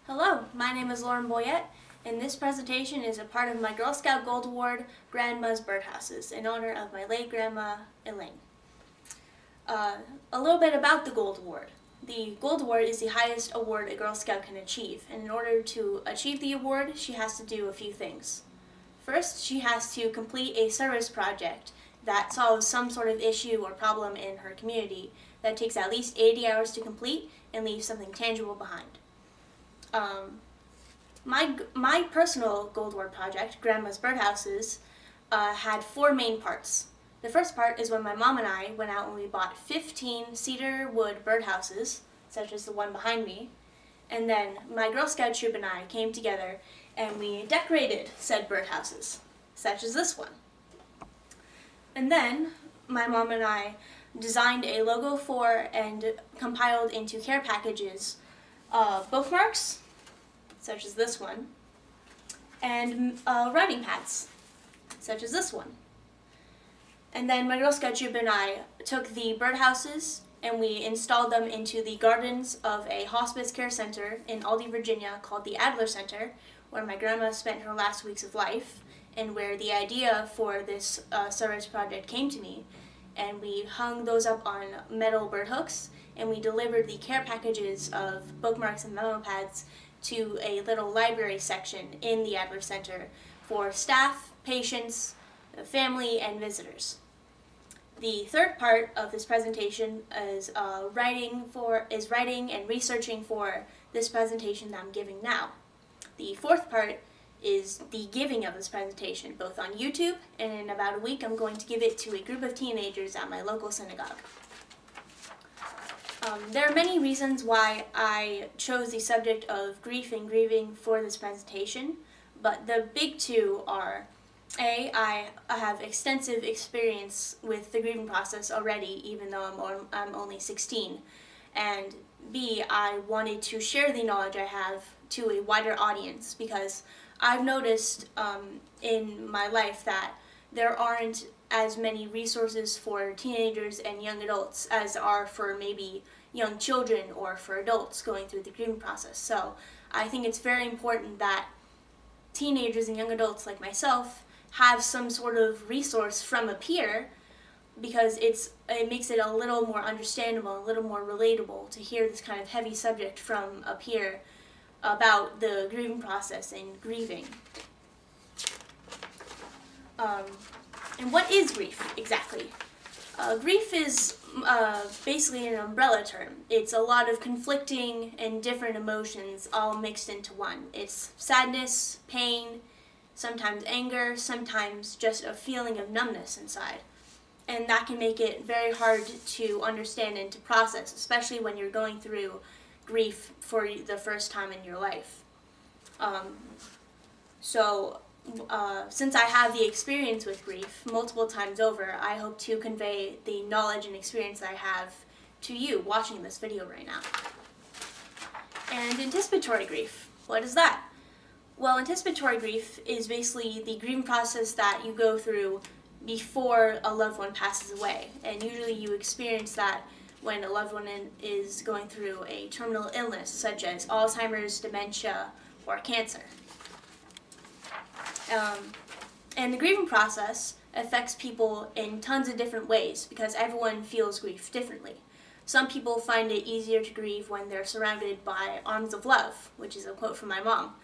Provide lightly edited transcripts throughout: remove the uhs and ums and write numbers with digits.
Hello, my name is Lauren Boyette, and this presentation is a part of my Girl Scout Gold Award, Grandma's Birdhouses, in honor of my late grandma, Elaine. A little bit about the Gold Award. The Gold Award is the highest award a Girl Scout can achieve, and in order to achieve the award, she has to do a few things. First, she has to complete a service project that solves some sort of issue or problem in her community that takes at least 80 hours to complete and leaves something tangible behind. My personal Gold Award project, Grandma's Birdhouses, had four main parts. The first part is when my mom and I went out and we bought 15 cedar wood birdhouses, such as the one behind me, and then my Girl Scout troop and I came together and we decorated said birdhouses, such as this one. And then my mom and I designed a logo for and compiled into care packages bookmarks, such as this one, and writing pads, such as this one. And then my Girl Scout troop and I took the birdhouses and we installed them into the gardens of a hospice care center in Aldie, Virginia called the Adler Center, where my grandma spent her last weeks of life, and where the idea for this service project came to me. And we hung those up on metal bird hooks, and we delivered the care packages of bookmarks and memo pads to a little library section in the Adler Center for staff, patients, family, and visitors. The third part of this presentation is writing and researching for this presentation that I'm giving now. The fourth part is the giving of this presentation, both on YouTube, and in about a week I'm going to give it to a group of teenagers at my local synagogue. There are many reasons why I chose the subject of grief and grieving for this presentation, but the big two are, A, I have extensive experience with the grieving process already, even though I'm only 16, and B, I wanted to share the knowledge I have to a wider audience, because I've noticed in my life that there aren't as many resources for teenagers and young adults as are for maybe young children or for adults going through the grieving process. So I think it's very important that teenagers and young adults like myself have some sort of resource from a peer, because it makes it a little more understandable, a little more relatable to hear this kind of heavy subject from a peer about the grieving process and grieving. And what is grief exactly? Grief is basically an umbrella term. It's a lot of conflicting and different emotions all mixed into one. It's sadness, pain, sometimes anger, sometimes just a feeling of numbness inside. And that can make it very hard to understand and to process, especially when you're going through grief for the first time in your life. Since I have the experience with grief multiple times over, I hope to convey the knowledge and experience that I have to you watching this video right now. And anticipatory grief, what is that? Well, anticipatory grief is basically the grieving process that you go through before a loved one passes away. And usually you experience that when a loved one is going through a terminal illness, such as Alzheimer's, dementia, or cancer. And the grieving process affects people in tons of different ways, because everyone feels grief differently. Some people find it easier to grieve when they're surrounded by arms of love, which is a quote from my mom.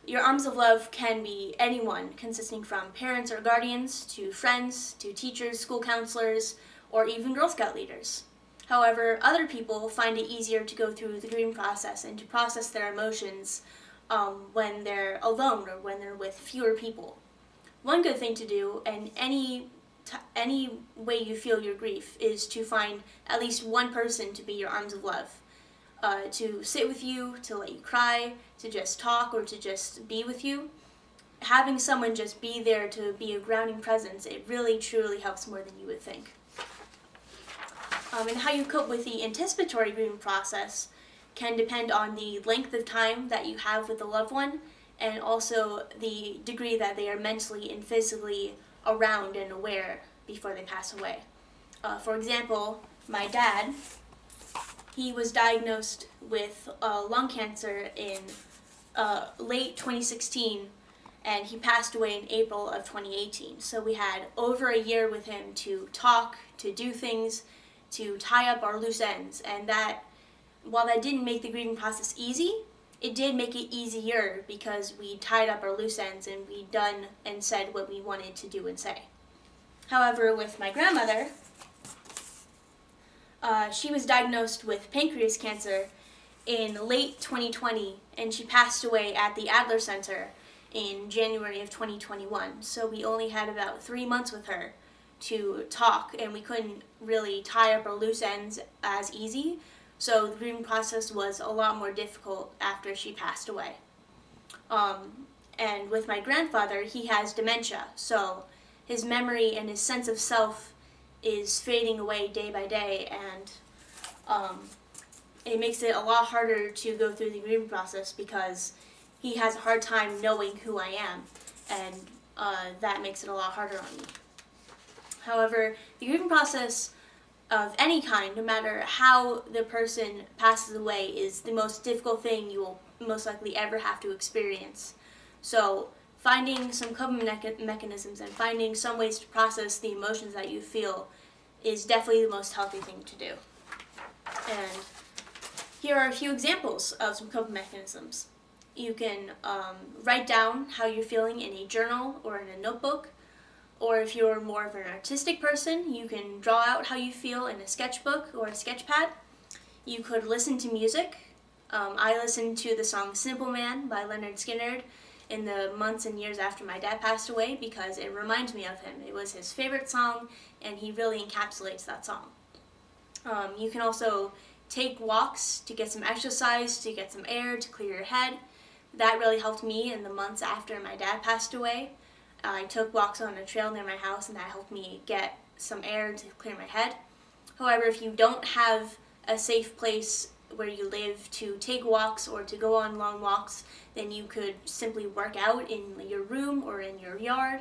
Your arms of love can be anyone, consisting from parents or guardians, to friends, to teachers, school counselors, or even Girl Scout leaders. However, other people find it easier to go through the grieving process and to process their emotions when they're alone or when they're with fewer people. One good thing to do, in any way you feel your grief, is to find at least one person to be your arms of love, to sit with you, to let you cry, to just talk, or to just be with you. Having someone just be there to be a grounding presence, it really truly helps more than you would think. And how you cope with the anticipatory grieving process can depend on the length of time that you have with the loved one, and also the degree that they are mentally and physically around and aware before they pass away. For example, my dad He was diagnosed with lung cancer in late 2016, and he passed away in April of 2018. So we had over a year with him to talk, to do things, to tie up our loose ends, and that, while that didn't make the grieving process easy, it did make it easier because we tied up our loose ends and we done and said what we wanted to do and say. However, with my grandmother, she was diagnosed with pancreas cancer in late 2020, and she passed away at the Adler Center in January of 2021. So we only had about 3 months with her to talk, and we couldn't really tie up our loose ends as easy. So the grieving process was a lot more difficult after she passed away. And with my grandfather, he has dementia, so his memory and his sense of self is fading away day by day, and it makes it a lot harder to go through the grieving process because he has a hard time knowing who I am, and that makes it a lot harder on me. However, the grieving process of any kind, no matter how the person passes away, is the most difficult thing you will most likely ever have to experience. So finding some coping mechanisms and finding some ways to process the emotions that you feel is definitely the most healthy thing to do. And here are a few examples of some coping mechanisms. You can write down how you're feeling in a journal or in a notebook, or if you're more of an artistic person, you can draw out how you feel in a sketchbook or a sketch pad. You could listen to music. I listened to the song Simple Man by Leonard Skinner in the months and years after my dad passed away because it reminds me of him. It was his favorite song, and he really encapsulates that song. You can also take walks to get some exercise, to get some air, to clear your head. That really helped me in the months after my dad passed away. I took walks on a trail near my house, and that helped me get some air to clear my head. However, if you don't have a safe place where you live to take walks or to go on long walks, then you could simply work out in your room or in your yard,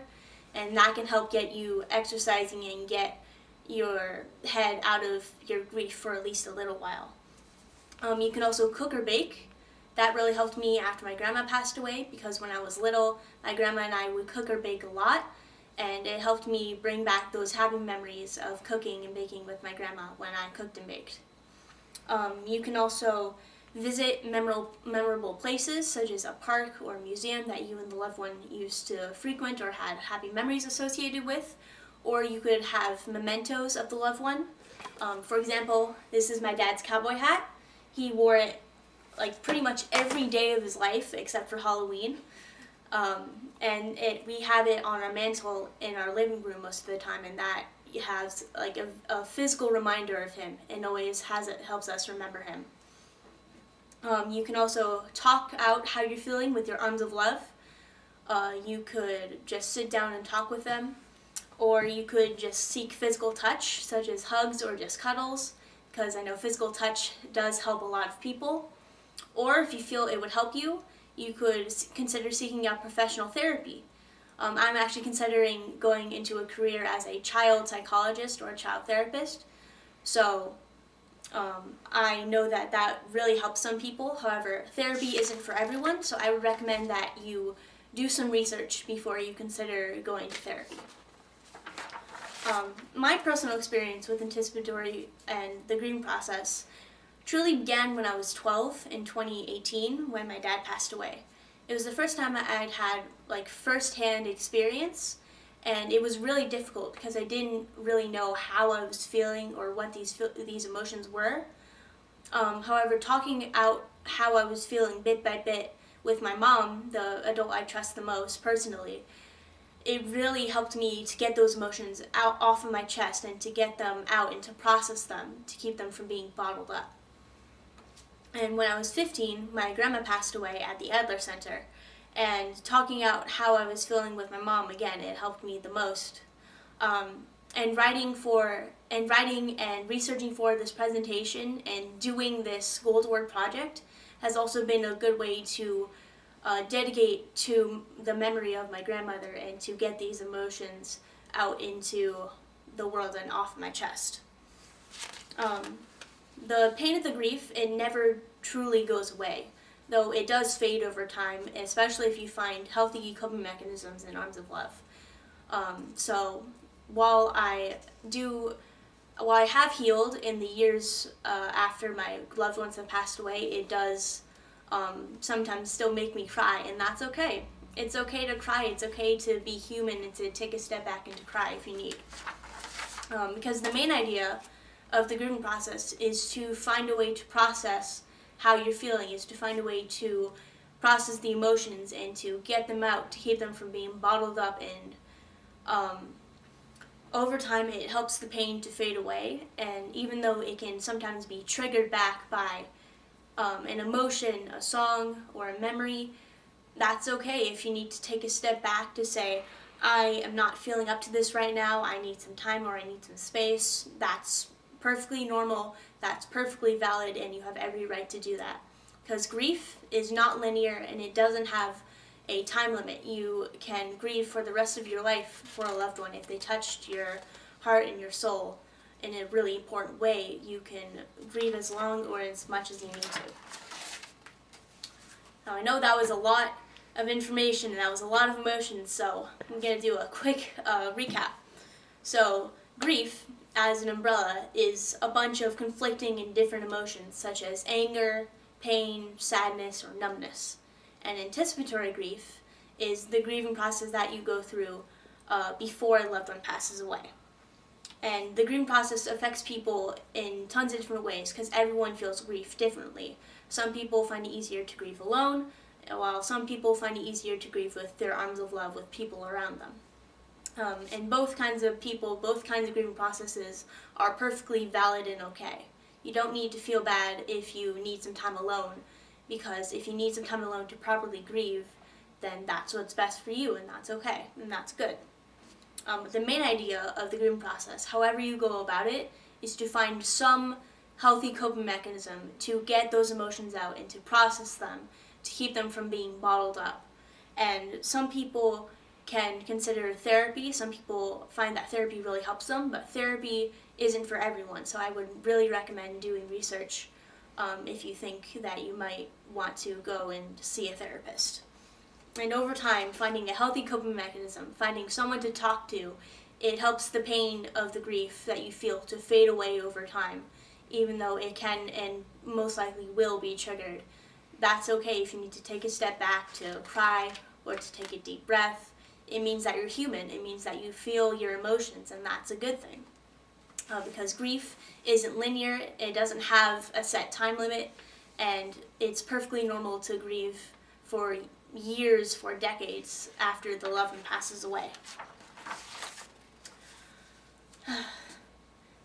and that can help get you exercising and get your head out of your grief for at least a little while. You can also cook or bake. That really helped me after my grandma passed away because when I was little, my grandma and I would cook or bake a lot, and it helped me bring back those happy memories of cooking and baking with my grandma when I cooked and baked. You can also visit memorable places such as a park or a museum that you and the loved one used to frequent or had happy memories associated with, or you could have mementos of the loved one. For example, this is my dad's cowboy hat. He wore it like pretty much every day of his life except for Halloween. And we have it on our mantle in our living room most of the time, and that has like a physical reminder of him and always helps us remember him. You can also talk out how you're feeling with your arms of love. You could just sit down and talk with them, or you could just seek physical touch, such as hugs or just cuddles, because I know physical touch does help a lot of people. Or if you feel it would help you, you could consider seeking out professional therapy. I'm actually considering going into a career as a child psychologist or a child therapist. So I know that really helps some people. However, therapy isn't for everyone, so I would recommend that you do some research before you consider going to therapy. My personal experience with anticipatory and the grieving process truly began when I was 12 in 2018 when my dad passed away. It was the first time I'd had like first-hand experience, and it was really difficult because I didn't really know how I was feeling or what these emotions were. However, talking out how I was feeling bit by bit with my mom, the adult I trust the most personally, it really helped me to get those emotions out off of my chest and to get them out and to process them, to keep them from being bottled up. And when I was 15, my grandma passed away at the Adler Center, and talking out how I was feeling with my mom, again, it helped me the most. And writing and researching for this presentation and doing this Gold Award project has also been a good way to dedicate to the memory of my grandmother and to get these emotions out into the world and off my chest. The pain of the grief, it never truly goes away, though it does fade over time, especially if you find healthy coping mechanisms in arms of love. So while I do, while I have healed in the years after my loved ones have passed away, it does sometimes still make me cry, and that's okay. It's okay to cry. It's okay to be human and to take a step back and to cry if you need. Because the main idea of the grieving process is to find a way to process how you're feeling, is to find a way to process the emotions and to get them out, to keep them from being bottled up, and over time it helps the pain to fade away. And even though it can sometimes be triggered back by an emotion, a song, or a memory, that's okay if you need to take a step back to say, I am not feeling up to this right now, I need some time or I need some space. That's perfectly normal, that's perfectly valid, and you have every right to do that. Because grief is not linear and it doesn't have a time limit. You can grieve for the rest of your life for a loved one. If they touched your heart and your soul in a really important way, you can grieve as long or as much as you need to. Now, I know that was a lot of information and that was a lot of emotions, so I'm going to do a quick recap. So, grief, as an umbrella, is a bunch of conflicting and different emotions such as anger, pain, sadness, or numbness. And anticipatory grief is the grieving process that you go through before a loved one passes away. And the grieving process affects people in tons of different ways because everyone feels grief differently. Some people find it easier to grieve alone, while some people find it easier to grieve with their arms of love, with people around them. And both kinds of people, both kinds of grieving processes are perfectly valid and okay. You don't need to feel bad if you need some time alone, because if you need some time alone to properly grieve, then that's what's best for you, and that's okay, and that's good. The main idea of the grieving process, however you go about it, is to find some healthy coping mechanism to get those emotions out and to process them, to keep them from being bottled up. And some people can consider therapy. Some people find that therapy really helps them, but therapy isn't for everyone, so I would really recommend doing research if you think that you might want to go and see a therapist. And over time, finding a healthy coping mechanism, finding someone to talk to, it helps the pain of the grief that you feel to fade away over time, even though it can and most likely will be triggered. That's okay if you need to take a step back to cry or to take a deep breath. It means that you're human. It means that you feel your emotions, and that's a good thing. Because grief isn't linear, it doesn't have a set time limit, and it's perfectly normal to grieve for years, for decades after the loved one passes away.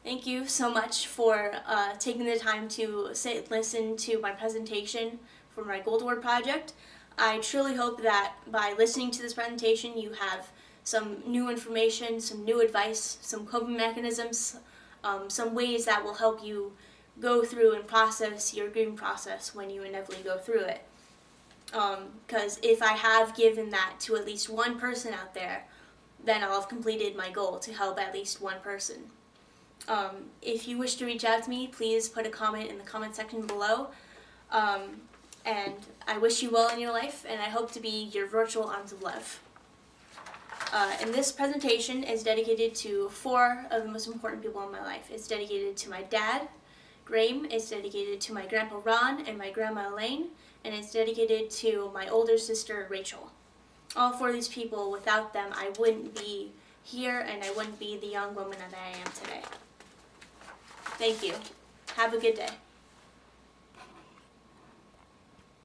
Thank you so much for taking the time to listen to my presentation for my Gold Award project. I truly hope that by listening to this presentation you have some new information, some new advice, some coping mechanisms, some ways that will help you go through and process your grieving process when you inevitably go through it. Because if I have given that to at least one person out there, then I'll have completed my goal to help at least one person. If you wish to reach out to me, please put a comment in the comment section below. And I wish you well in your life, and I hope to be your virtual arms of love. And this presentation is dedicated to 4 of the most important people in my life. It's dedicated to my dad, Graham. It's dedicated to my grandpa Ron and my grandma Elaine, and it's dedicated to my older sister Rachel. All 4 of these people, without them, I wouldn't be here and I wouldn't be the young woman that I am today. Thank you. Have a good day.